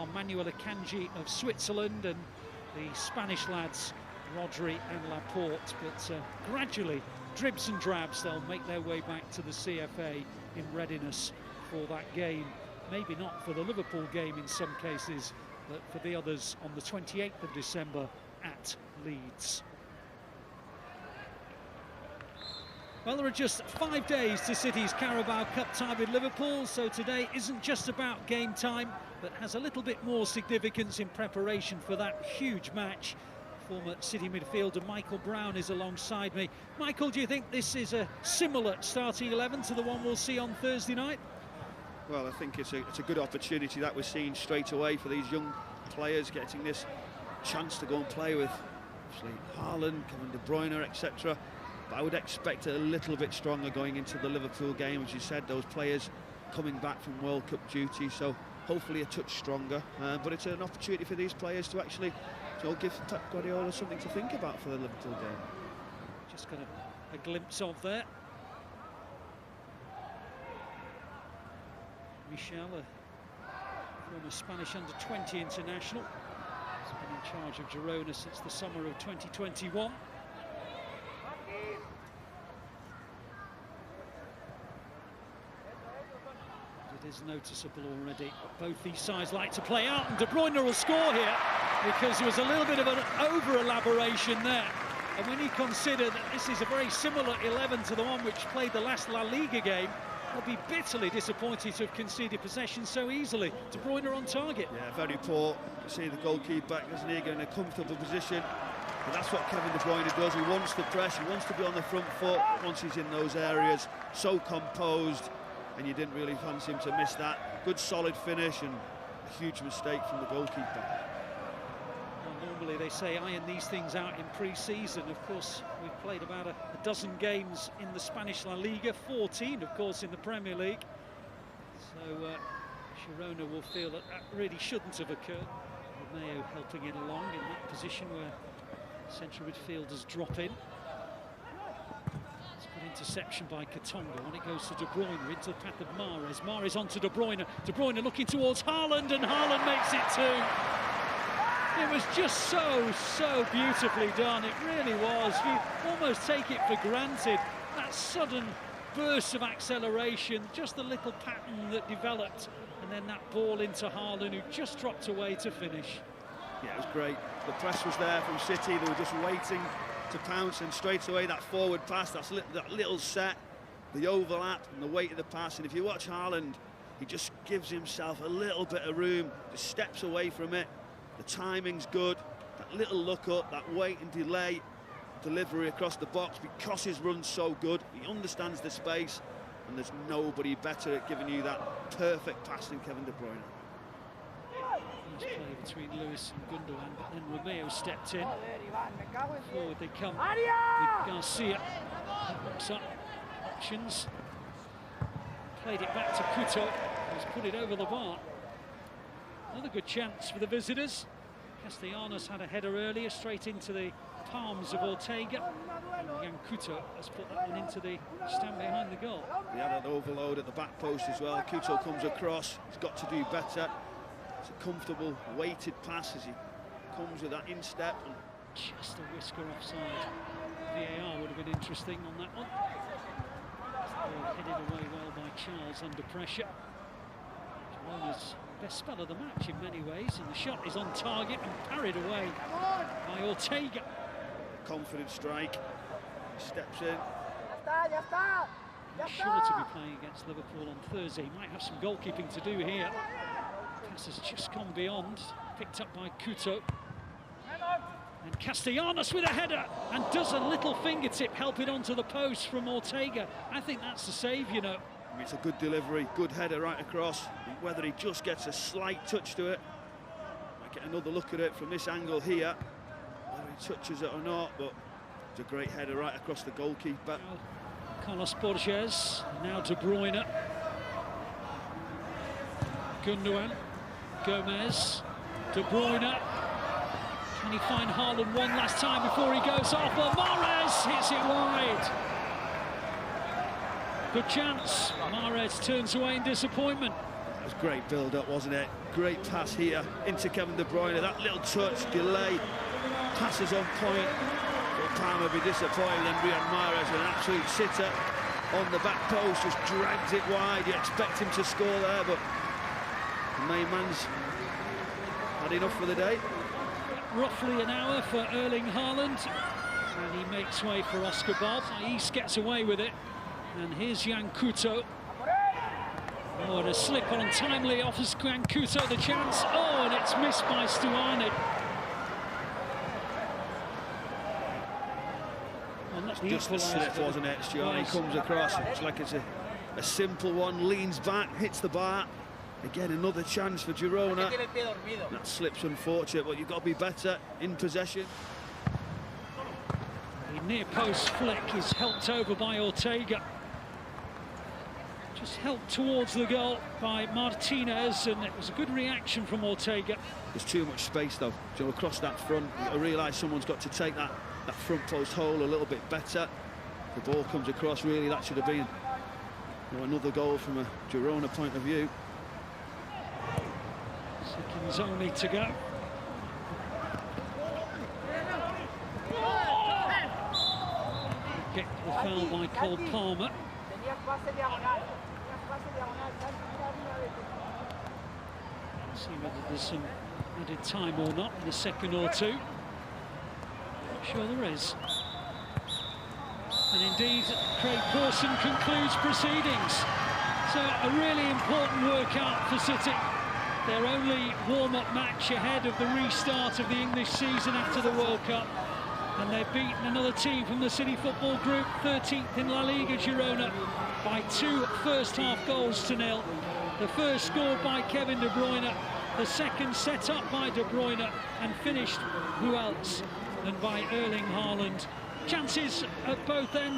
are Manuel Akanji of Switzerland and the Spanish lads Rodri and Laporte, but gradually, dribs and drabs, they'll make their way back to the CFA in readiness for that game. Maybe not for the Liverpool game in some cases, but for the others on the 28th of December at Leeds. Well, there are just 5 days to City's Carabao Cup tie with Liverpool, so today isn't just about game time, but has a little bit more significance in preparation for that huge match. Former City midfielder Michael Brown is alongside me. Michael, do you think this is a similar starting 11 to the one we'll see on Thursday night? Well, I think it's a good opportunity that we're seeing straight away for these young players, getting this chance to go and play with obviously Halland, Kevin De Bruyne, etc. But I would expect it a little bit stronger going into the Liverpool game, as you said, those players coming back from World Cup duty, so hopefully a touch stronger. But it's an opportunity for these players to actually give Pep Guardiola something to think about for the Liverpool game. Just got a glimpse of there. Michel, a former Spanish under-20 international, has been in charge of Girona since the summer of 2021. It is noticeable already. Both these sides like to play out, and De Bruyne will score here because there was a little bit of an over-elaboration there. And when you consider that this is a very similar 11 to the one which played the last La Liga game, they'll be bitterly disappointed to have conceded possession so easily. De Bruyne on target. Yeah, very poor. You can see the goalkeeper, isn't he, in a comfortable position. But that's what Kevin De Bruyne does. He wants to press, he wants to be on the front foot once he's in those areas. So composed, and you didn't really fancy him to miss that. Good solid finish and a huge mistake from the goalkeeper. Well, normally they say iron these things out in pre-season. Of course, we've played about a dozen games in the Spanish La Liga, 14 of course in the Premier League. So Girona will feel that really shouldn't have occurred. Romeo helping it along in that position where central midfielders drop in. Interception by Katonga when it goes to De Bruyne into the path of Mahrez. Mahrez onto De Bruyne. De Bruyne looking towards Halland, and Halland makes it 2. It was just so beautifully done. It really was. You almost take it for granted. That sudden burst of acceleration, just the little pattern that developed, and then that ball into Halland, who just dropped away to finish. Yeah, it was great. The press was there from City. They were just waiting to pounce, and straight away that forward pass, that little set, the overlap and the weight of the pass. And if you watch Halland, he just gives himself a little bit of room, just steps away from it. The timing's good, that little look up, that wait and delay delivery across the box, because his run's so good. He understands the space, and there's nobody better at giving you that perfect pass than Kevin De Bruyne. Play between Lewis and Gundogan, but then Romeo stepped in. Forward they come with Garcia. Looks up options. Played it back to Couto, who's put it over the bar. Another good chance for the visitors. Castellanos had a header earlier, straight into the palms of Ortega. And Jan Couto has put that one into the stand behind the goal. He had an overload at the back post as well. Couto comes across, he's got to do better. It's a comfortable, weighted pass as he comes with that instep. And just a whisker offside. VAR would have been interesting on that one. Headed away well by Charles under pressure. Girona's best spell of the match in many ways, and the shot is on target and parried away by Ortega. Confident strike. He steps in. He's sure to be playing against Liverpool on Thursday. He might have some goalkeeping to do here. Pass has just gone beyond, picked up by Couto. And Castellanos with a header, and does a little fingertip help it onto the post from Ortega. I think that's the save, you know. I mean, it's a good delivery, good header right across. Whether he just gets a slight touch to it, might get another look at it from this angle here, whether he touches it or not, but it's a great header right across the goalkeeper. Carlos Borges, now De Bruyne. Gundogan, Gomez, De Bruyne. Can he find Halland one last time before he goes off? Well, Mahrez hits it wide. Good chance. Mahrez turns away in disappointment. was great build-up, wasn't it? Great pass here into Kevin De Bruyne. That little touch, delay, passes on point. Will Palmer be disappointed? Then Riyad Mahrez, an absolute sitter on the back post, just drags it wide. You expect him to score there, but the main man's had enough for the day. Roughly an hour for Erling Haaland, and he makes way for Oscar Bob. Ais gets away with it, and here's Jan Couto. Oh, and a slip on timely offers Jan Couto the chance. Oh, and it's missed by Stuani. Well, not the Just a slip, wasn't it? Stuani comes across. It's like it's a simple one, leans back, hits the bar. Again, another chance for Girona. That slip's unfortunate, but you've got to be better in possession. The near post flick is helped over by Ortega. Just helped towards the goal by Martinez, and it was a good reaction from Ortega. There's too much space, though. So across that front, I realise someone's got to take that front post hole a little bit better. The ball comes across, really, that should have been another goal from a Girona point of view. Seconds only to go. Get the foul by Cole Palmer. See whether there's some added time or not in a second or two. Sure there is. And indeed, Craig Pawson concludes proceedings. So a really important workout for City. Their only warm-up match ahead of the restart of the English season after the World Cup. And they've beaten another team from the City Football Group, 13th in La Liga, Girona, by 2 first-half goals to 0. The first scored by Kevin De Bruyne, the second set up by De Bruyne and finished, who else than by Erling Haaland. Chances at both ends.